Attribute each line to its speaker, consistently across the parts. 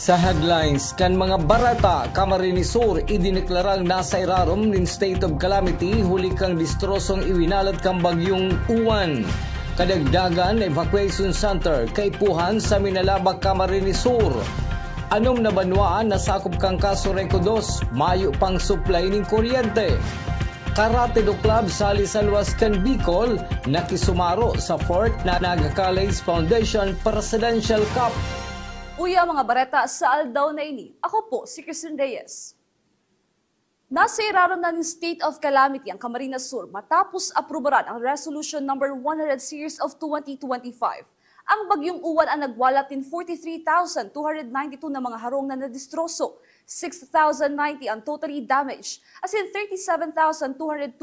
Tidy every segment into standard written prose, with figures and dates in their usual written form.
Speaker 1: Sa headlines, kan mga barata, Camarines Sur idineklarang nasa irarom nin state of calamity huli kang distrosong iwinalad kang bagyong Uwan. Kadagdagan evacuation center kay Puhan sa Minalabak, Camarines Sur. Anom na banwaan nasakop kang kaso Recodos, mayo pang supply ning kuryente. Karate do Club sa Lisalwas kan Bicol nakisumaro sa 4th na Naga College Foundation Presidential Cup.
Speaker 2: Uya mga bareta sa Aldaw na ini. Ako po si Christine Reyes. Nasa iraron na ng State of Calamity ang Camarines Sur matapos aprobaran ang Resolution number 100 Series of 2025. Ang bagyong Uwan ang nagwalat din 43,292 na mga harong na nadistroso, 6,090 ang totally damaged, as in 37,202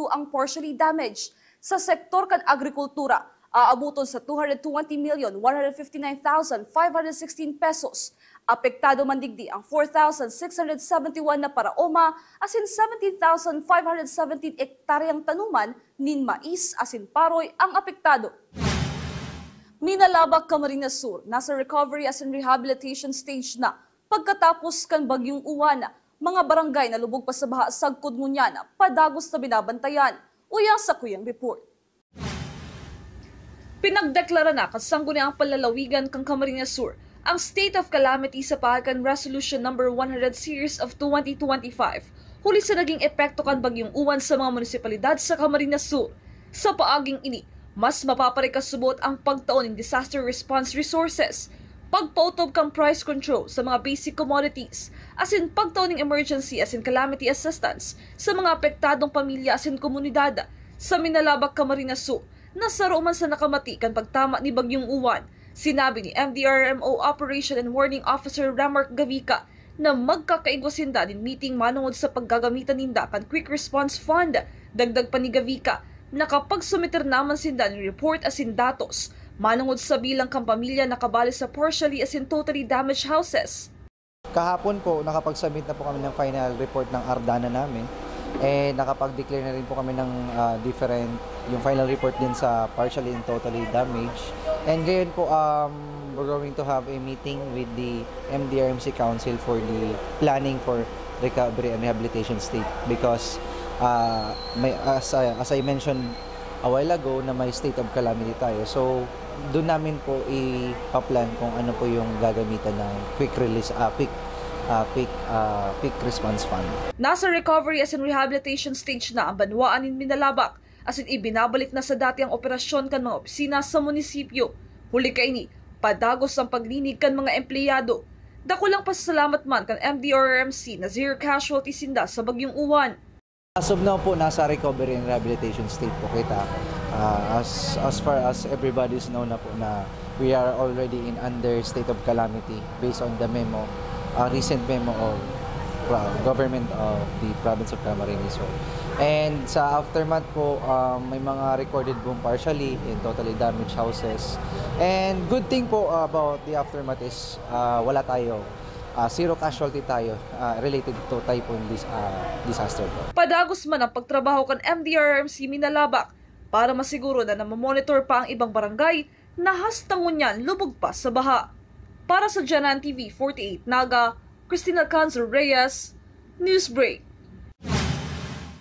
Speaker 2: ang partially damaged. Sa sektor kan agrikultura, aabuton sa 220,159,516 pesos. Apektado man digdi ang 4,671 na paraoma, as in 17,517 ektaryang tanuman, nin mais, as in paroy ang apektado. Minalabak, Camarines Sur, nasa recovery as in rehabilitation stage na pagkatapos kan bagyong Uwan. Mga barangay na lubog pa sa baha sagkod ngunyana, padagos na binabantayan. Uya sa Kuyang Report. Pinagdeklara na kasangguniang palalawigan kang Camarines Sur ang state of calamity sa pahagan Resolution number 100 Series of 2025 huli sa naging epekto kan bagyong Uwan sa mga munisipalidad sa Camarines Sur. Sa paaging ini, mas mapaparikasubot ang pagtaon ng disaster response resources, pagpautob kang price control sa mga basic commodities, as in pagtaon ng emergency as in calamity assistance sa mga apektadong pamilya as in komunidad sa Minalabak, Camarines Sur. Nasaro man sa nakamati kan pagtama ni bagyong Uwan. Sinabi ni MDRMO Operation and Warning Officer Remark Gavica na magkakaigwasinda din meeting manungod sa paggagamitan ninda kan Quick Response Fund. Dagdag pa ni Gavica na kapag sumiter naman sinda ni report as in datos manungod sa bilang kang pamilya nakabali sa partially as in totally damaged houses.
Speaker 3: Kahapon po nakapag-submit na po kami ng final report ng Ardana namin. Nakapag-declare na rin po kami ng yung final report din sa partially and totally damaged. And ngayon po, we're going to have a meeting with the MDRMC Council for the planning for recovery and rehabilitation state because as I mentioned a while ago na may state of calamity tayo. So, doon namin po ipaplan kung ano po yung gagamitan ng quick response fund.
Speaker 2: Nasa recovery as in rehabilitation stage na ang banwaan in Minalabak as in ibinabalik na sa dati ang operasyon kan mga opisina sa munisipyo. Huli kaini, padagos ang paglinig kan mga empleyado. Dakulang pasasalamat man kan MDRMC na zero casualty sinda sa bagyong Uwan.
Speaker 3: As of now po, nasa recovery and rehabilitation state po kita. As far as everybody's know na po na we are already in under state of calamity based on the memo. Recent memo of government of the province of Camarines Sur. And sa aftermath po, may mga recorded boom partially and totally damaged houses. And good thing po about the aftermath is wala tayo. Zero casualty tayo related to typhoon disaster po.
Speaker 2: Padagos man ang pagtrabaho kan MDRMC Minalabak para masiguro na namamonitor pa ang ibang barangay na hastangon niyan lubog pa sa baha. Para sa Janan TV 48 Naga, Christina Canzo Reyes, Newsbreak.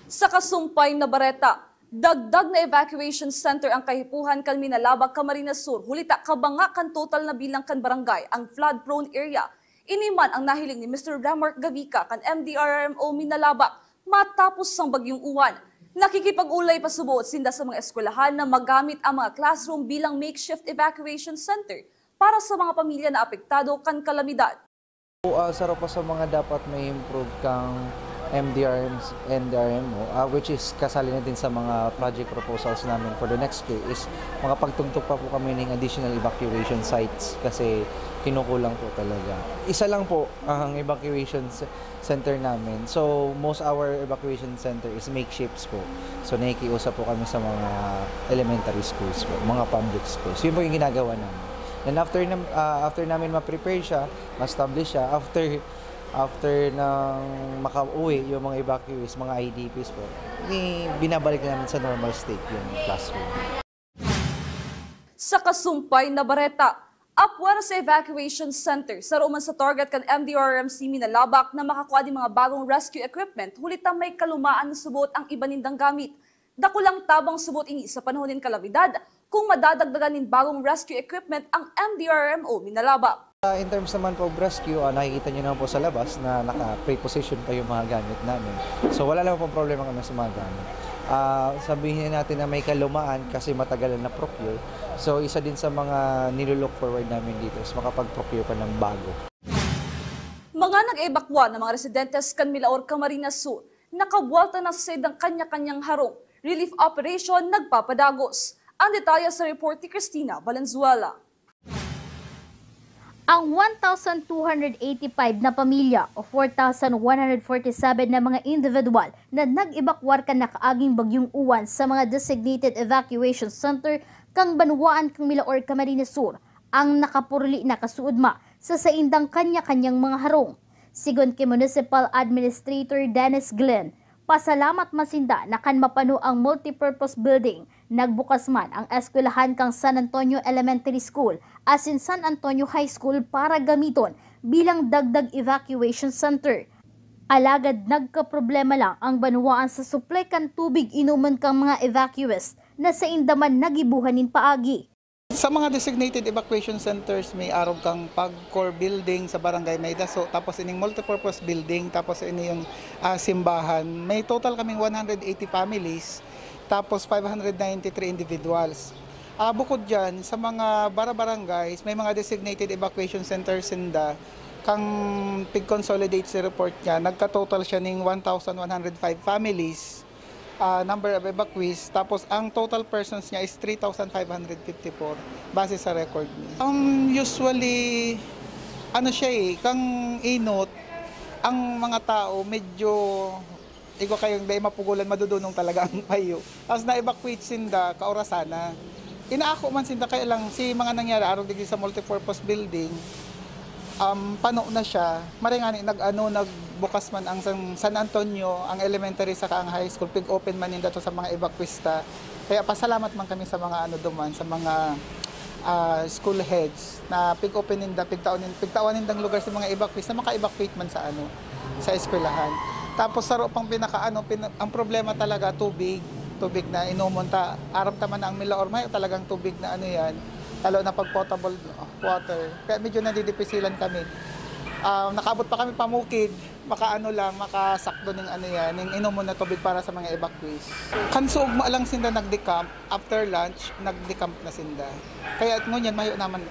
Speaker 2: Sa kasumpay na bareta, dagdag na evacuation center ang kahipuhan kan Minalabak, Camarines Sur. Hulita kabanga kan total na bilang kan barangay ang flood-prone area. Iniman ang nahiling ni Mr. Remark Gavica kan MDRMO Minalabak matapos ang bagyong Uwan. Nakikipag-ulay pa subuot sinda sa mga eskwelahan na magamit ang mga classroom bilang makeshift evacuation center para sa mga pamilya na apektado kan kalamidad.
Speaker 3: Sarap pa sa mga dapat may improve kang MDRMO, which is kasali na din sa mga project proposals namin for the next year is makapagtugtog pa po kami ng additional evacuation sites kasi kinukulang po talaga. Isa lang po ang evacuation center namin. So most our evacuation center is makeshifts po. So nakikiusap po kami sa mga elementary schools po, mga public schools. Yun po yung ginagawa namin. And after namin ma-prepare siya, ma-establish siya, after nang makauwi yung mga evacuees, mga IDPs po, binabalik namin sa normal state yung classroom.
Speaker 2: Sa kasumpay na bareta, Apwera sa evacuation center sa ruman sa target kan MDRRMC Minalabak na makakuha din mga bagong rescue equipment hulitang may kalumaan na subot ang iba nindang gamit. Dakulang tabang subot ini sa panahon ng kalamidad kung madadagdagan ng bagong rescue equipment ang MDRRMO Minalabak.
Speaker 3: In terms naman po of rescue, nakikita nyo naman po sa labas na naka-pre-position pa yung mga gamit namin. So wala naman pong problema kami sa mga gamit. Sabihin natin na may kalumaan kasi matagal na procure. So isa din sa mga nilulook forward namin dito is makapag-procure pa ng bago.
Speaker 2: Mga nag-ebakwa ng mga residentes kan Milaor, Camarines Sur, nakabuwalta na sa sidang kanya-kanyang harong. Relief operation nagpapadagos. Ang detalye sa report ni Cristina Valenzuela.
Speaker 4: Ang 1,285 na pamilya o 4,147 na mga individual na nag-ebakwar ka na kaaging bagyong uwan sa mga designated evacuation center kang Banwaan kang Milaor, Camarines Sur ang nakapurli na kasuudma sa saindang kanya-kanyang mga harong. Sigon kay Municipal Administrator Dennis Glenn, pasalamat masinda na kan mapano ang multipurpose building. Nagbukas man ang eskwelahan kang San Antonio Elementary School as in San Antonio High School para gamiton bilang dagdag evacuation center. Alagad nagkaproblema lang ang Banwaan sa supply kan tubig inuman kang mga evacuees na sa indaman nagibuhanin paagi.
Speaker 5: Sa mga designated evacuation centers, may araw kang pag-core building sa Barangay Maydaso, tapos ining multipurpose building, tapos ini yung simbahan. May total kaming 180 families, tapos 593 individuals. Bukod dyan, sa mga barangays, may mga designated evacuation centers sinda. Kang pig-consolidate sa report niya, nagka-total siya ng 1,105 families. Number of evacuees, tapos ang total persons niya is 3,554 base sa record niya. Usually, kang inot, ang mga tao medyo, ikaw kayong dahil mapugulan, madudunong talaga ang payo. Tapos na-evacuate sinda, kaorasana. Inaako man sinda, kaya lang si mga nangyari, araw digdi sa multipurpose building, pano na siya, maringani nagbukas man ang San Antonio, ang elementary sa ang high school, pig-open man yun dato sa mga evacuista. Kaya pasalamat man kami sa mga duman, sa mga school heads na pig-open ninda, pigtawan nindang lugar sa mga evacuista, maka-evacuate man sa sa eskwelahan. Tapos sa pang ang problema talaga tubig na inumunta. Arap taman ang Milaor, may talagang tubig na yan. Lalo na pag potable water. Kaya medyo nadidipisilan kami. Nakabot pa kami pamukid, makasakdo ng ng inuman na tubig para sa mga evacuees. Kansuog mo lang sinda nagdecamp, after lunch, nagdecamp na sinda. Kaya ngunyan, mayo naman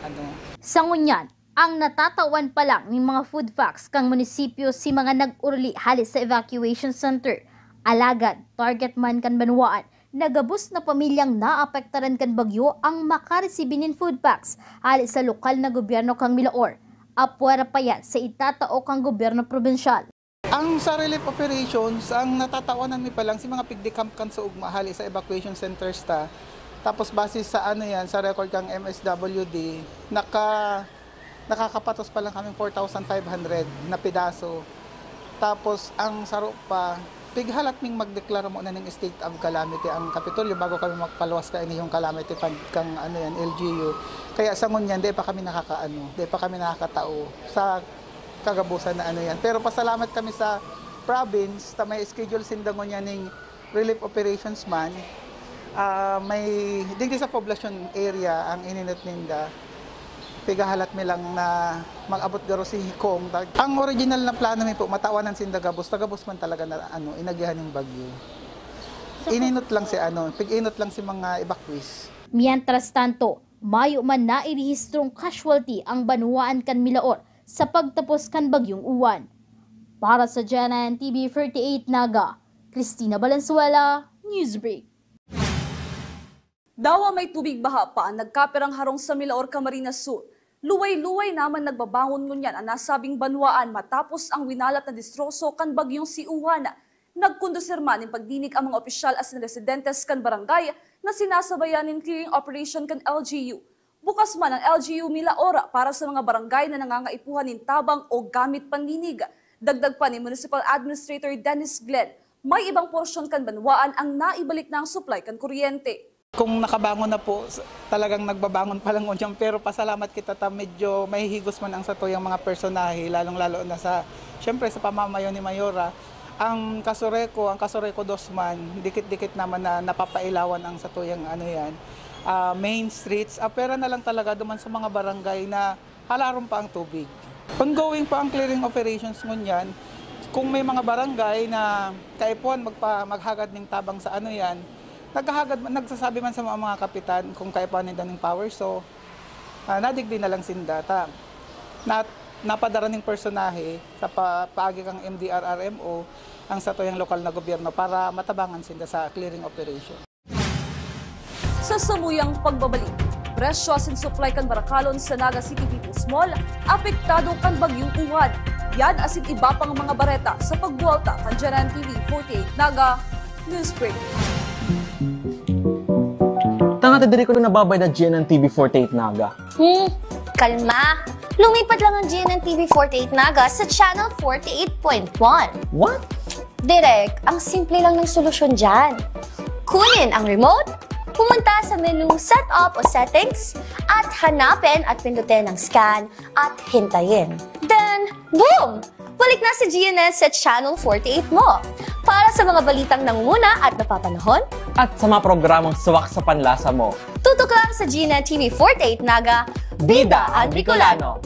Speaker 4: Sa ngunyan, ang natatawan pa lang ng mga food packs kang munisipyo si mga nag-urli halis sa evacuation center. Alagad, target man kan Banwaan, nagabus na pamilyang naapektaran kan bagyo ang makaresibinin food packs halis sa lokal na gobyerno kang Milaor. Apwera pa yan sa itatao kang gobyerno probinsyal.
Speaker 5: Ang sa relief operations, ang natatawanan mi pa lang si mga pigdecamp kan sa ugma halis sa evacuation centers ta. Tapos base sa sa record kang MSWD, nakakapatos pa lang kami 4,500 na pedaso. Tapos ang saro pa, pighalat ming magdeklara mo na ng state of calamity ang Kapitolyo bago kami magpaluwas ka yung calamity fund kang LGU. Kaya sa ngunyan, di pa kami nakakatao sa kagabusan na yan. Pero pasalamat kami sa province, may schedule sinda ngunyan ng relief operations man. May digdi sa population area ang ininot ninda. Pigahalat mi lang na mag-abot garo si Hikong. Ang original na plano mi po, matawanan sinda tagabos man talaga na inagihan ng bagyo. Ininot lang pig-inot lang si mga evacuees.
Speaker 4: Mientras tanto, mayo man nairehistrong casualty ang Banwaan kan Milaor sa pagtapos kan bagyong uwan. Para sa GNN TV 38 Naga, Cristina Valenzuela, Newsbreak.
Speaker 2: Dawa may tubig baha pa ang nagkapirang harong sa Milaor, Camarines Sur. Luway-luway naman nagbabangon ngunyan ang nasabing Banwaan matapos ang winalat na distroso kan bagyong si Uwana. Nagkondusir man ng pagdinig ang mga opisyal as na residentes kan barangay na sinasabayan ng clearing operation kan LGU. Bukas man ang LGU Milaora para sa mga barangay na nangangaipuhan ng tabang o gamit pandinig. Dagdag pa ni Municipal Administrator Dennis Glenn, may ibang porsyon kan Banwaan ang naibalik na ang supply kan kuryente.
Speaker 5: Kung nakabangon na po, talagang nagbabangon pa lang unyang, pero pasalamat kita ta medyo mahihigos man ang sa tuyang mga personahe, lalong-lalo na sa, syempre sa pamamayo ni Mayora. Ang Kasureko Dosman, dikit-dikit naman na napapailawan ang sa tuyang main streets. Pera na lang talaga duman sa mga barangay na halaron pa ang tubig. Ongoing pa ang clearing operations ngunyan. Kung may mga barangay na kaipuan maghagad ng tabang sa nagsasabi man sa mga kapitan kung kaipuan nila ng power, so nadigdi na lang sindata. Napadara ng personahe sa paagi kang MDRRMO ang sa tuyang lokal na gobyerno para matabangan sinda sa clearing operation.
Speaker 2: Sa samuyang pagbabalik, presyo asin supply kan Barakalon sa Naga City People's Mall, apektado kan bagyong Uwan. Yan asin iba pang mga bareta sa pagbuwalta kan GNN TV 48 Naga Newsbreak.
Speaker 6: Tanga diri ko nababay na GNN TV 48 Naga.
Speaker 7: Kalma! Lumipat lang ang GNN TV 48 Naga sa channel 48.1.
Speaker 6: What?
Speaker 7: Direk, ang simple lang ng solusyon dyan. Kunin ang remote, pumunta sa menu Setup o Settings, at hanapin at pindutin ang scan at hintayin. Then, boom! Balik na si GNN sa channel 48 mo. Para sa mga balitang nangunguna at napapanahon,
Speaker 6: At sa mga programang suwak sa panlasa mo.
Speaker 7: tutok lang sa GNN TV 48 Naga,
Speaker 6: Bida ang Bicolano!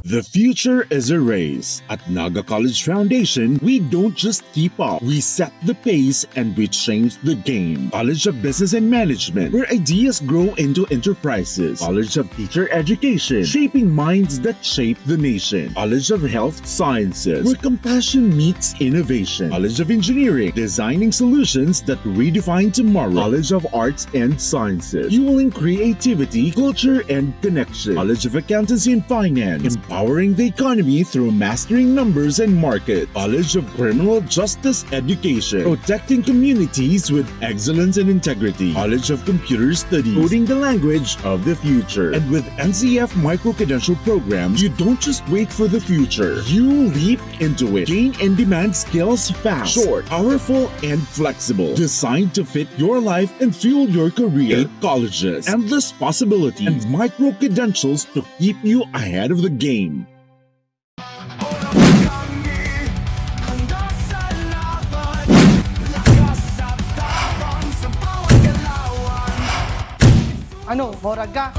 Speaker 8: The future is a race. At Naga College Foundation, we don't just keep up. We set the pace and we change the game. College of Business and Management, where ideas grow into enterprises. College of Teacher Education, shaping minds that shape the nation. College of Health Sciences, where compassion meets innovation. College of Engineering, designing solutions that redefine tomorrow. College of Arts and Sciences, fueling creativity, culture, and connection. College of Accountancy and Finance, empowering the economy through mastering numbers and market. College of Criminal Justice Education, protecting communities with excellence and integrity. College of Computer Studies, coding the language of the future. And with NCF micro-credential programs, you don't just wait for the future, you leap into it. Gain and demand skills fast, short, powerful, and flexible. Designed to fit your life and fuel your career. 8 colleges, endless possibilities, and micro-credentials to keep you ahead of the game.
Speaker 5: Ano, Moraga?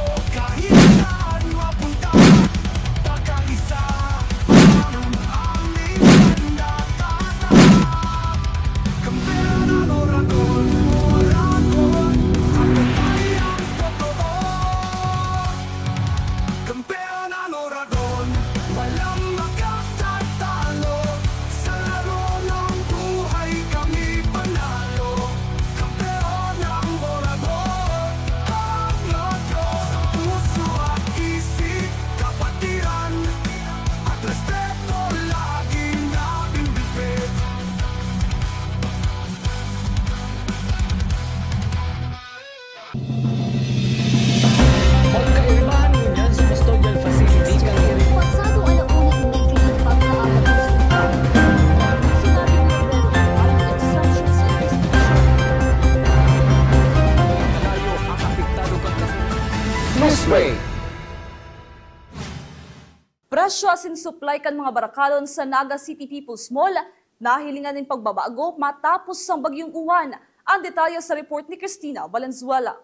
Speaker 2: Presyo asin supply kan mga Barakalon sa Naga City People's Mall, nahilingan ng pagbabago matapos ang bagyong Uwan. Ang detalye sa report ni Cristina Valenzuela.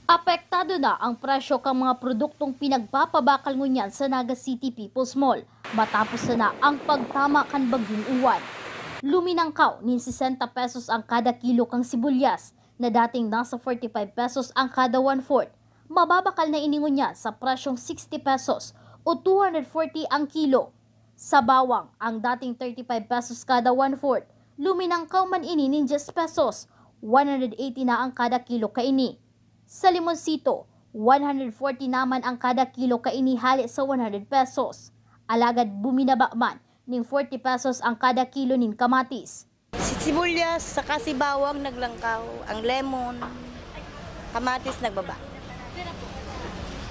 Speaker 4: Apektado na ang presyo ng mga produktong pinagpapabakal ngunyan sa Naga City People's Mall matapos na ang pagtama kan bagyong Uwan. Luminangkaw ni 60 pesos ang kada kilo kang sibulyas na dating nasa 45 pesos ang kada 1/4. Mababakal na iningunya sa presyong 60 pesos o 240 ang kilo. Sa bawang, ang dating 35 pesos kada 1/4, luminangkaw man ini ng 10 pesos, 180 na ang kada kilo kaini. Sa limonsito, 140 naman ang kada kilo kaini hali sa 100 pesos. Alagad buminaba man ng 40 pesos ang kada kilo nin kamatis.
Speaker 9: Si sibuyas, saka si bawang naglangkaw, ang lemon, kamatis nagbaba.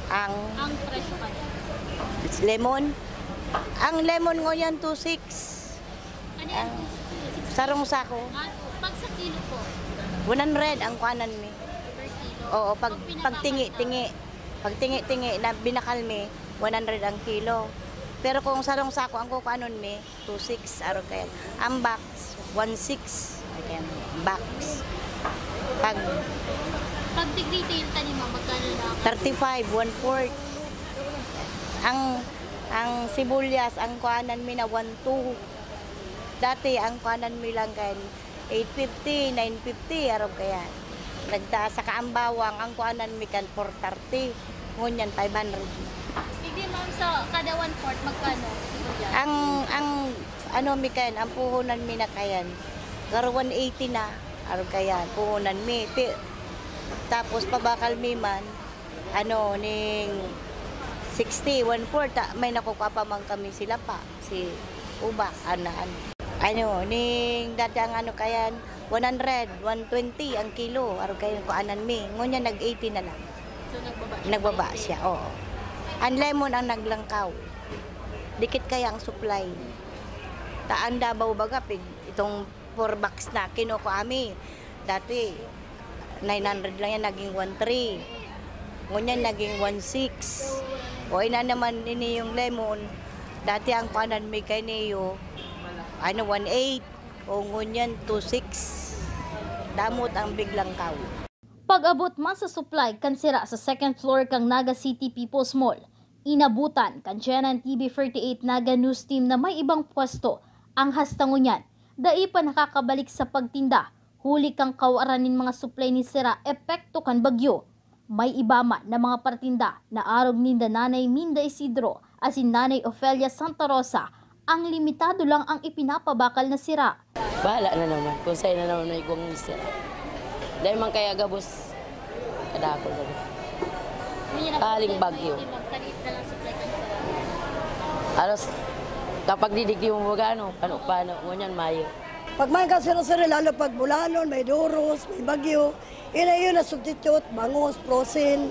Speaker 9: Ang presyo kanya? Lemon. Ang lemon ngayon 2.6. Sarong sako.
Speaker 10: Pag sa kilo po,
Speaker 9: 100 ang kuanan mi.
Speaker 10: per kilo.
Speaker 9: Oo, pag tingi-tingi. Pag tingi-tingi na binakal mi, 100 ang kilo. Pero kung sarong sako ang kukuanon mi, 26 araw kaya. Ang box 16 again, box.
Speaker 10: Pag tig-retail ka ni ma'am, magkano lang?
Speaker 9: 35, 1/4. Ang sibuyas, ang kuanan mi na 1/2. Dati ang kuanan mi lang kan 850, 950 araw kaya. Nagtaas sa kaambawang ang kuanan mi kan 430. Ngunyan 500.
Speaker 10: Hindi ma'am, sa kada 1/4 magkano? Sibuyas?
Speaker 9: Ang ano mi kan, ang puhunan mi na kayan. Garo 180 na araw kaya puhunan mi. Tapos pabakal mi man ano ning 60, 1/4 may nakukuha pa man kami sila pa si Uba anaan. Ano ning dati ang ano kayan 100, 120 ang kilo araw kaya kuanan mi. Ngunya nag-80 na lang.
Speaker 10: So
Speaker 9: Nagbaba siya, oo. Ang lemon ang naglangkaw. Dikit kaya ang supply. Taan Davao baga pig itong 4 box na kinuko ami. Dati 900 lang yan naging 1.3. Ngunyan naging 1.6. O ina naman ini yung lemon. Dati ang kanan may kay niyo ano 1.8 o ngunyan 2.6. Damot ang biglang kaw.
Speaker 4: Pag-abot man sa supply kan sira sa second floor kang Naga City People's Mall, inabutan kan GNN TV48 Naga News Team na may ibang pwesto ang hastangunyan. Dai pa nakakabalik sa pagtinda, huli kang kawaranin mga supply ni sira epekto kan bagyo. May ibama na mga partinda na arog ni Nanay Minda Isidro as in Nanay Ofelia Santa Rosa, ang limitado lang ang ipinapabakal na sira.
Speaker 11: Bahala na naman kung sa'yo na naman may igwang ni sira. Dahil man kaya gabos, kadako na rin. Kaling bagyo. Alos, kapag didigdi mo magano, paano, ngunyan mayo.
Speaker 12: Pag may kasira-sira, lalo pag bulanon, may doros, may bagyo, yun na substitute, bangus, frozen,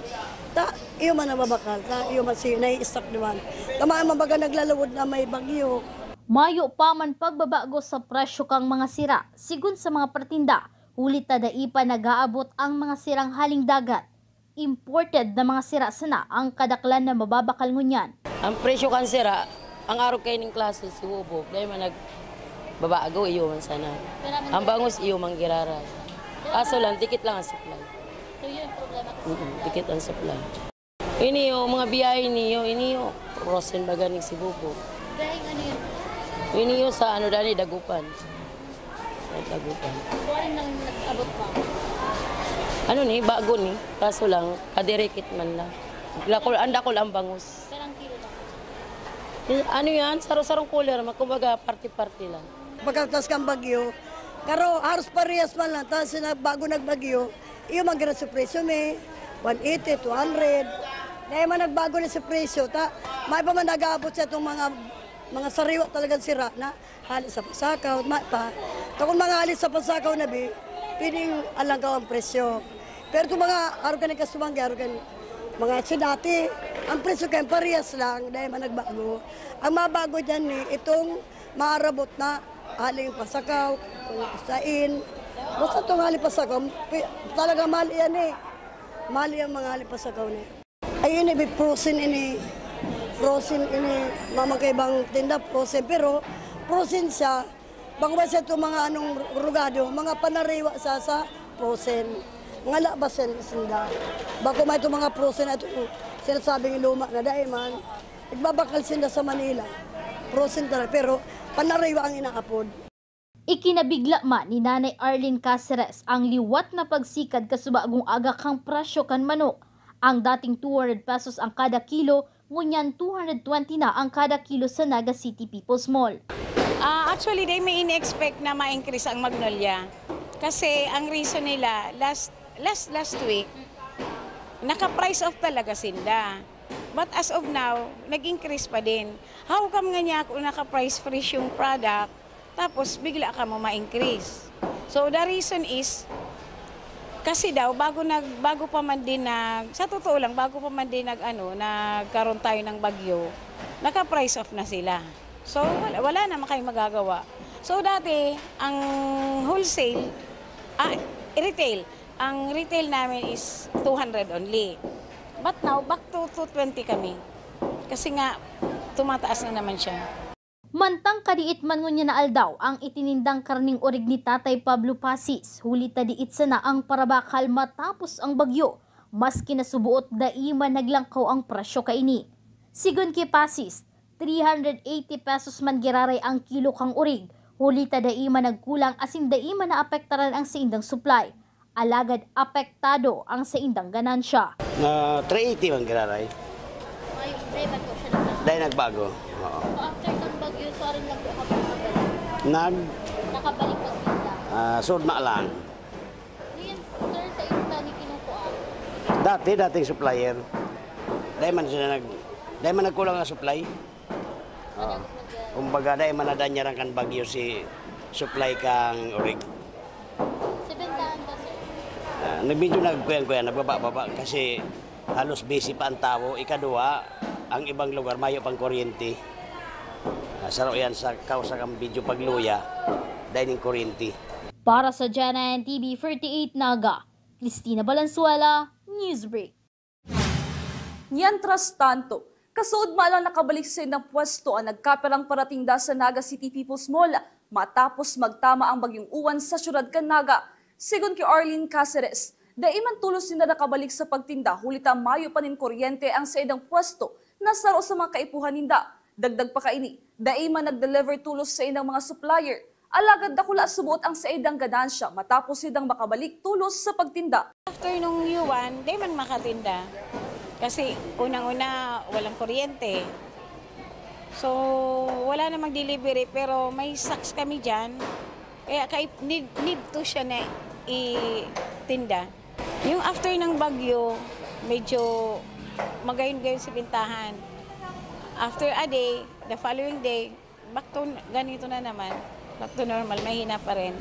Speaker 12: iyo man nababakal, iyo man nai-stock naman. Tamaan man baga naglalawod na may bagyo.
Speaker 4: Mayo pa man pagbabago sa presyo kang mga sira, sigun sa mga partinda, hulit na daipa nag-aabot ang mga sirang haling dagat. Imported na mga sira sana ang kadaklan na mababakal ngunyan.
Speaker 11: Ang presyo kan sira, ang araw kayo ng klase si Wubog, dahil man nagbabago, iyo man sana. Ang bangus, iyo man girara. Kaso lang, tikit lang ang supply.
Speaker 10: So yun yung problema ko.
Speaker 11: Tikit ang supply. Iniyo, mga biyahe niyo, iniyo, rosin baga ng si Wubog.
Speaker 10: Dahil ano yun?
Speaker 11: Iniyo sa ano dani, dagupan. Dagupan.
Speaker 10: Buwan nang nag-abot pa.
Speaker 11: Ano ni, bago ni, kaso lang, kadirikit man lang. Anda ko lang bangus.
Speaker 10: Perang kilo lang.
Speaker 11: Ano yan, sarong-sarong cooler, kumbaga party-party lang.
Speaker 12: Pagkatas kang bagyo, karo haros parehas man lang, tapos bago nagbagyo, iyo mag-gira sa presyo may 180, 200. Dahil man nagbago na sa presyo, may pa man nag-aabot sa itong mga sariwa talagang sira na halit sa pasakaw, kung mga halit sa pasakaw na piling alang ka ang presyo. Pero itong mga araw kasumanggi, mga sinati, ang presyo kayo parehas lang dahil man nagbago. Ang mabago dyan itong maarabot na haling pasakaw, kung isain. Basta itong haling pasakaw, talaga mahal yan Mahal yan mga haling pasakaw Ayun frozen mamang kaibang tinda, frozen. Pero frozen siya, bago ba siya itong mga rugado, mga panariwa sa frozen. Ngala ba sinda? Bago may itong mga frozen at sinasabing luma na dahil man, nagbabakal sinda sa Manila. Frozen talaga, pero panariwa ang inaapod.
Speaker 4: Ikinabigla man ni Nanay Arlene Caceres ang liwat na pagsikad kasubagong aga kang presyo kan manok. Ang dating 200 pesos ang kada kilo, ngunyan 220 na ang kada kilo sa Naga City People's Mall.
Speaker 13: Actually, they may in-expect na ma-increase ang Magnolia. Kasi ang reason nila, last week, naka-price off talaga sinda. But as of now, nag-increase pa din. How come nga niya kung naka-price fresh yung product, tapos bigla ka mo ma-increase? So the reason is, kasi daw, bago pa man din sa totoo lang, bago pa man din nagkaroon tayo ng bagyo, naka-price off na sila. So wala naman kayong magagawa. So dati, ang wholesale, retail. Ang retail namin is 200 only. But now, back to 220 kami. Kasi nga, tumataas na naman siya.
Speaker 4: Mantang kadiit man ngunya na aldaw ang itinindang karning orig ni Tatay Pablo Pasis. Huli tadiit sana ang parabakal matapos ang bagyo. Maski nasubuot daiman naglangkaw ang presyo kaini. Sigon kay Pasis, 380 pesos man giraray ang kilo kang orig. Huli ta daiman nagkulang asin daiman na apektaran ang saindang supply. Alagad apektado ang saindang ganansya.
Speaker 14: 380 man giraray. Dahil nagbago. Oo.
Speaker 10: After ng bagyo, sorry lang po kapag nakabalik. Nakabalik po sila.
Speaker 14: Sud na lang.
Speaker 10: Ngayon, sir, sa inyo ni kinukuha?
Speaker 14: Dating supplier. Dahil man nagkulang na supply. Kumbaga, dahil man nadanyaran kan bagyo si supply kang orig. Medyo nagkuyan-kuyan, nagbaba-baba kasi halos busy pa ang tao. Ikadua, ang ibang lugar mayo pang kuryente. Saro yan sa kausa kang video pagluya, dahil ng kuryente.
Speaker 4: Para sa GNN TV 48 Naga, Cristina Valenzuela, Newsbreak.
Speaker 2: Mientras tanto, kasuod malang nakabalik sa ng pwesto ang nagkaperang parating da sa Naga City People's Mall matapos magtama ang bagyong uwan sa syudad kan Naga. Sigon kay Arlene Caceres, daiman tulos na nakabalik sa pagtinda hulita mayo panin kuryente ang sa idang pwesto na saro sa mga kaipuhan ninda. Dagdag pa kaini, daiman nag-deliver tulos sa idang mga supplier. Alagad dakula subuot ang sa idang ganansya matapos idang makabalik tulos sa pagtinda.
Speaker 13: After nung yuwan, di man makatinda. Kasi unang-una walang kuryente. So wala na mag-delivery pero may stocks kami dyan. Kaya need to siya na itinda. Yung after ng bagyo, medyo magayon-gayon sa bintahan. After a day, the following day, back to ganito na naman. Back to normal, mahina pa rin.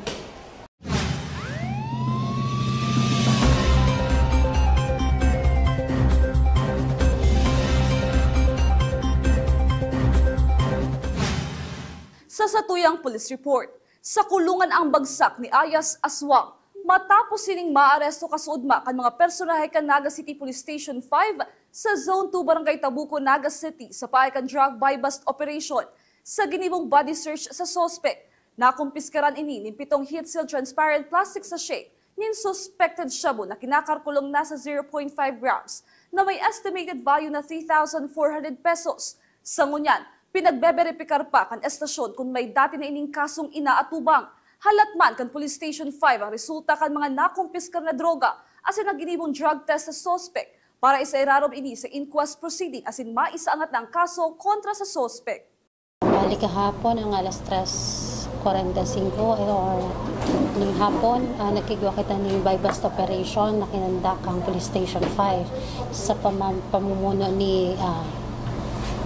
Speaker 2: Sa satuyang police report, sa kulungan ang bagsak ni Ayas Aswang matapos sining maaresto kasuudma kan mga personahe kan Naga City Police Station 5 sa Zone 2 Barangay Tabuco, Naga City sa paaykan drug buy-bust operation. Sa ginibong body search sa suspect, nakumpiskaran ini ng 7 heat seal transparent plastic sachet nin suspected shabu na kinakarkulong nasa 0.5 grams na may estimated value na 3,400 pesos. Sa ngunyan, pinagbeberipikar pa kan estasyon kung may dati na ining kasong inaatubang. Halatman kan Police Station 5 ang resulta kan mga nakumpiskar na droga asin naginibong drug test sa suspect para isairarob ini sa inquest proceeding asin maisaangat ng kaso kontra sa suspect.
Speaker 15: Bali kahapon ang alas 3:45 or ng hapon, nagkigwa kita ng buy-bust operation na kinandak ang Police Station 5 sa pamumuno ni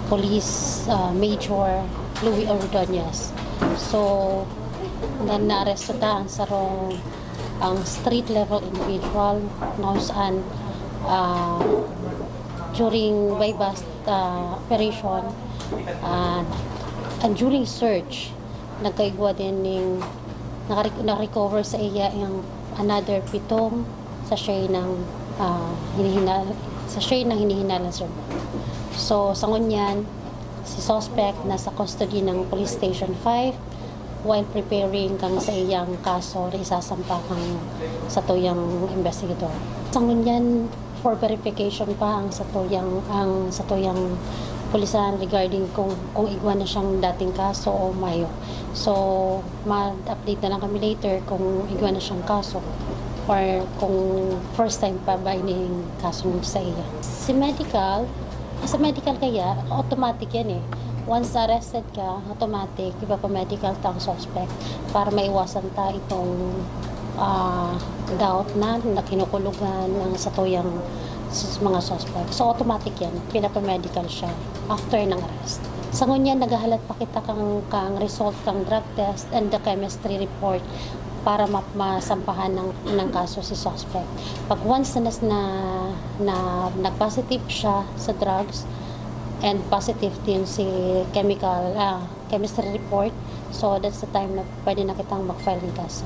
Speaker 15: Police Major Louis Ordonez. So, na-arresto ta ang sarong ang street level individual na saan during buy-bust operation and during search nagkaigwa din ng na-recover sa iya yung another 7 sachet ng hinihinala sir. So sa ngunyan si suspect nasa custody ng Police Station 5 while preparing kang sa iyang kaso isasampa kang sa tuyang investigator. Sa ngunyan for verification pa ang sa tuyang pulisan regarding kung igwa na siyang dating kaso o mayo. So, ma-update na lang kami later kung igwa na siyang kaso or kung first time pa ba ining kaso sa iya. Sa medical kaya, automatic yan eh. Once arrested ka, automatic, ipa-medical ta ang suspect para maiwasan ta itong doubt na kinukulugan ng sa tuyang mga suspect. So, automatic yan. Pinapa-medical siya after ng arrest. Sa ngunyan, naghahalat pa kita kang result kang drug test and the chemistry report para masampahan ng kaso si suspect. Pag once na nag-positive siya sa drugs and positive din si chemistry report, so that's the time na pwede na kitang mag-file ng kaso.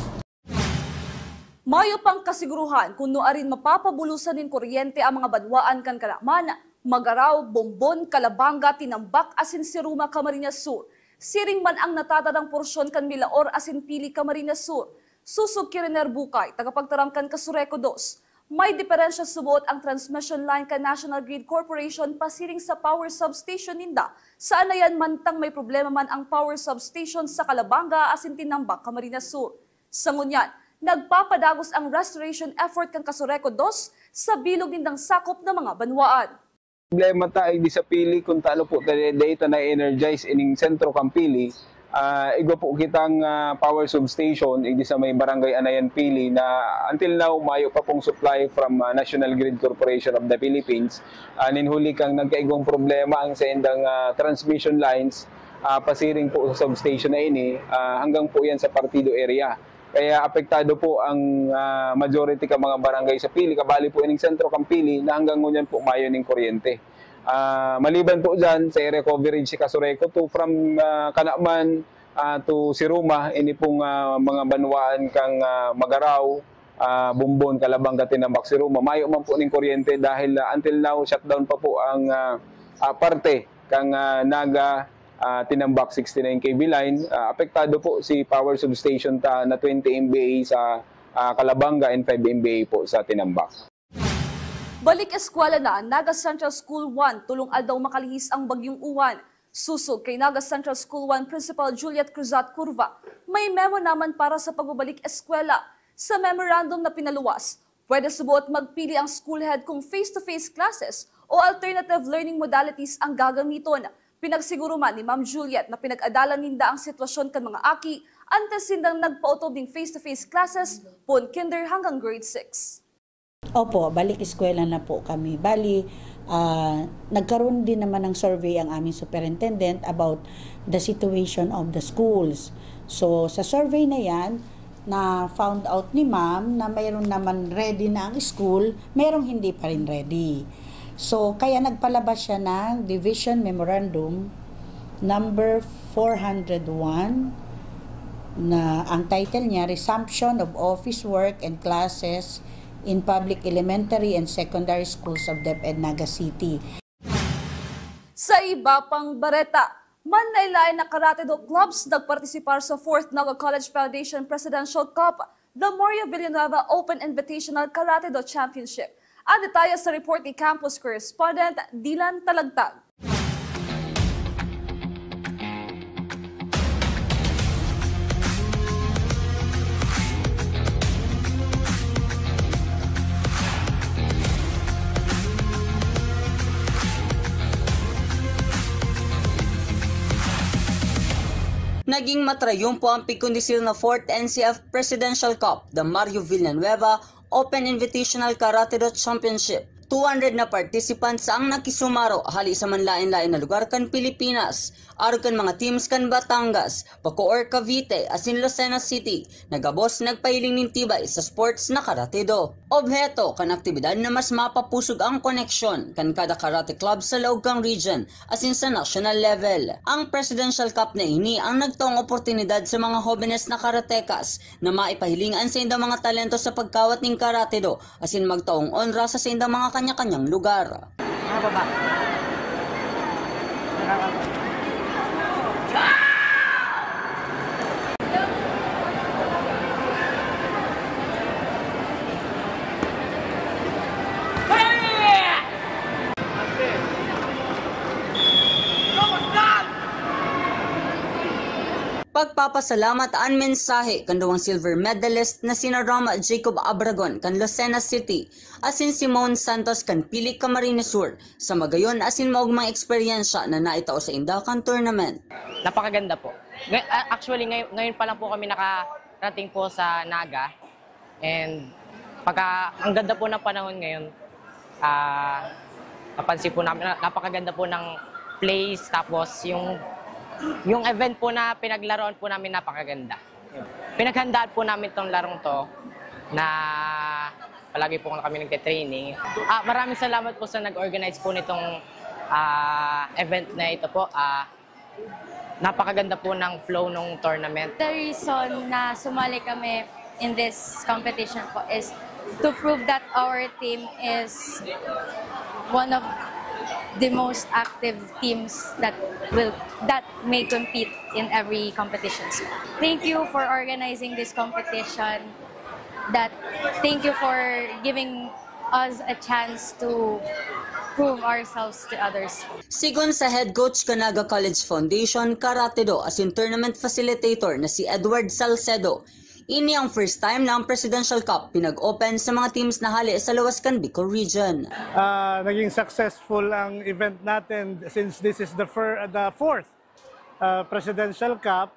Speaker 2: Mayo pang kasiguruhan kung noarin mapapabulusan nin kuryente ang mga banwaan kan Kalaman, Magaraw, Bombon, Calabanga, Tinambak, asin Siruma, Camarines Sur. Siring man ang natatarang porsyon kan Milaor, asin Pili, Camarines Sur. Susog Kiriner Bukay, tagapagtaram kan Kasureco 2. May diferensya subuot ang transmission line ka National Grid Corporation pasiring sa power substation ninda. Saan na yan mantang may problema man ang power substation sa Calabanga, asin Tinambak, Camarines Sur. Sa ngunyan, nagpapadagos ang restoration effort kang Kasureco 2 sa bilog nindang sakop ng mga banwaan.
Speaker 16: Problema tayo di sa Pili kung talo po data na energize ining sentro kang Pili. Igo po kitang power substation di sa may barangay Anayan Pili na until now mayo pa pong supply from National Grid Corporation of the Philippines. Ninhuli kang nagkaigong problema ang sa indang transmission lines pasiring po sa substation na ini hanggang po yan sa Partido area. Kaya apektado po ang majority ka mga barangay sa Pili, kabali po ining sentro kang Pili na hanggang ngunyan po mayo ning kuryente. Maliban po dyan sa area coverage si Kasureco to from Kanaman to Siruma, ini pong mga banwaan kang Magaraw, Bumbon, Calabanga, Tinambak, Siruma. Mayo man po ning kuryente dahil until now shutdown pa po ang parte kang Naga, Tinambak 69 kV line. Apektado po si power substation na 20 MVA sa Calabanga and 5 MVA po sa Tinambak.
Speaker 2: Balik eskwela na, Naga Central School 1, tulong aldaw makalihis ang bagyong uwan. Susog kay Naga Central School 1 Principal Juliet Cruzat Curva. May memo naman para sa pagbabalik eskwela. Sa memorandum na pinaluwas, pwede subuot magpili ang school head kung face-to-face classes o alternative learning modalities ang gagamiton. Pinagsiguro man ni Ma'am Juliet na pinag-adalan ninda ang sitwasyon kan mga aki antes sindang nagpautob ng face-to-face classes pon kinder hanggang grade 6.
Speaker 17: Opo, balik eskwela na po kami. Bali, nagkaroon din naman ng survey ang aming superintendent about the situation of the schools. So, sa survey na yan, na found out ni ma'am na mayroon naman ready na ang school, mayroong hindi pa rin ready. So, kaya nagpalabas siya ng Division Memorandum number 401 na ang title niya, Resumption of Office Work and Classes in Public Elementary and Secondary Schools of DepEd Naga City.
Speaker 2: Sa iba pang bareta, manlaylay na karate do clubs nagpartisipar sa 4th Naga College Foundation Presidential Cup, the Mario Villanueva Open Invitational Karate do Championship. Ang detalye sa report ni Campus Correspondent Dylan Talagtag.
Speaker 18: Naging matrayumpo ang pikundisil na 4th NCF Presidential Cup, the Mario Villanueva Open Invitational Karate do Championship. 200 na participants ang nakisumaro hali sa manlain-lain na lugar kan Pilipinas. Aro kan mga teams kan Batangas, Bacoor, Cavite, asin Lucena City. Nagabos nagpahiling nin tibay sa sports na karate do. Obheto kan aktibidad na mas mapapusog ang koneksyon kan kada karate club sa loob kang region asin sa national level. Ang Presidential Cup na ini ang nagtaong oportunidad sa mga hobenes na karatekas na maipahilingan sa indang mga talento sa pagkawat ning karate do asin magtaong onra sa indang mga kanya-kanyang lugar. Pagpapasalamat ang mensahe kan duwang silver medalist na sina Rama Jacob Abragon kan Lucena City asin Simone Santos kan Pili, Camarines Sur sa magayon asin maugmang eksperyensya na naitao sa Indakan Tournament.
Speaker 19: Napakaganda po. Actually ngayon pa lang po kami nakarating po sa Naga and ang ganda po ng panahon ngayon, napansin po namin napakaganda po ng place tapos yung event po na pinaglaruan po namin napakaganda. Pinaghandaan po namin itong larong to na palagi po kami nagte-training. Maraming salamat po sa nag-organize po nitong event na ito po. Napakaganda po ng flow ng tournament.
Speaker 20: The reason na sumali kami in this competition po is to prove that our team is one of the most active teams that may compete in every competition. Thank you for organizing this competition. Thank you for giving us a chance to prove ourselves to others.
Speaker 18: Sigon sa head coach Canaga College Foundation Karate Do as in tournament facilitator na si Edward Salcedo, ini ang first time na ang Presidential Cup pinag-open sa mga teams na hali sa Luwascan Bicol Region.
Speaker 21: Naging successful ang event natin since this is the fourth Presidential Cup.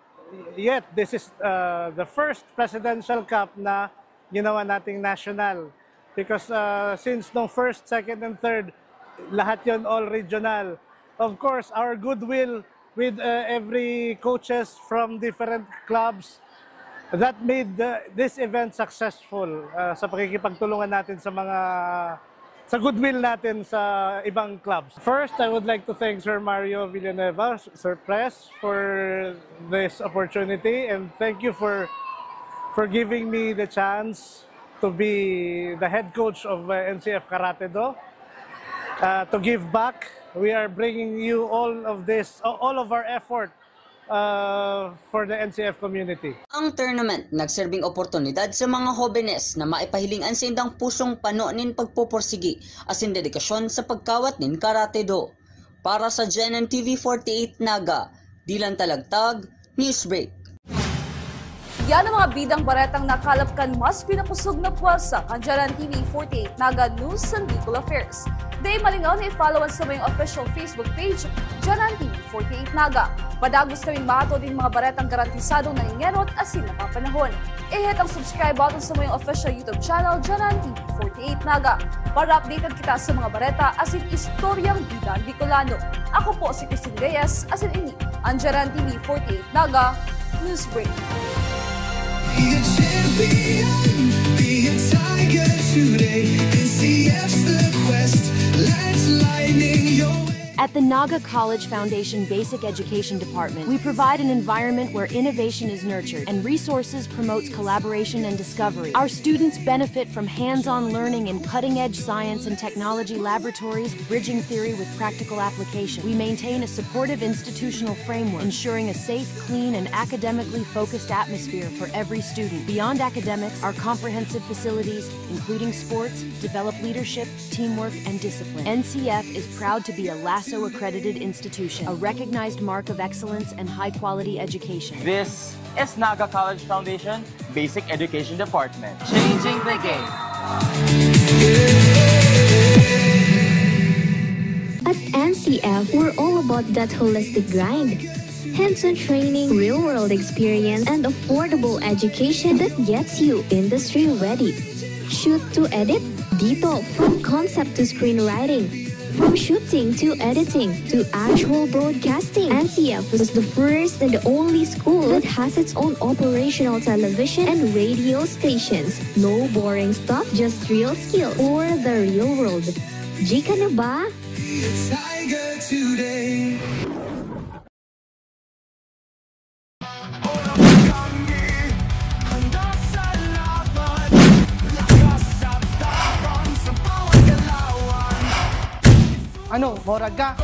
Speaker 21: Yet this is the first Presidential Cup na ginawa nating national. Because since no first, second, and third, lahat yon all regional. Of course, our goodwill with every coaches from different clubs, that made this event successful sa pakikipagtulungan natin sa goodwill natin sa ibang clubs. First, I would like to thank Sir Mario Villanueva, Sir Pres, for this opportunity, and thank you for giving me the chance to be the head coach of NCF Karate Do, to give back. We are bringing you all of this, all of our effort for the NCF community.
Speaker 18: Ang tournament nagserbing oportunidad sa mga hobenes na maipahilingan sa indang pusong panonin pagpupursigi as in dedikasyon sa pagkawat nin Karate Do. Para sa GNN TV 48 Naga, Dilan Talagtag, Newsbreak.
Speaker 2: Yan ang mga bidang baretang nakalapkan mas pinapusog na puwersa kan GNN TV 48 Naga News and Bicol Affairs. Day malingaw na i-follow sa mayong official Facebook page, GNN TV 48 Naga. Padagos kaming mato din mga baretang garantisadong nangingerot asin napapanahon. I-hit ang subscribe button sa mayong official YouTube channel, GNN TV 48 Naga. Para updated kita sa mga bareta asin istoryang bidang Bicolano. Ako po si Christine Reyes, asin ini ang GNN TV 48 Naga Newsbreak.
Speaker 22: Be a champion, be a tiger today. NCF's the quest, let's lightning your way.
Speaker 23: At the Naga College Foundation Basic Education Department, we provide an environment where innovation is nurtured and resources promotes collaboration and discovery. Our students benefit from hands-on learning in cutting-edge science and technology laboratories, bridging theory with practical application. We maintain a supportive institutional framework, ensuring a safe, clean, and academically focused atmosphere for every student. Beyond academics, our comprehensive facilities, including sports, develop leadership, teamwork, and discipline. NCF is proud to be a LASO-accredited institution, a recognized mark of excellence and high-quality education.
Speaker 6: This is Naga College Foundation Basic Education Department, changing the game.
Speaker 24: At NCF, we're all about that holistic grind. Hands-on training, real-world experience, and affordable education that gets you industry-ready. Shoot to edit, dito from concept to screenwriting. From shooting to editing to actual broadcasting, NCF is the first and the only school that has its own operational television and radio stations. No boring stuff, just real skills for the real world. Jika na ba?
Speaker 22: Be a tiger today.
Speaker 5: Ano, morag ka?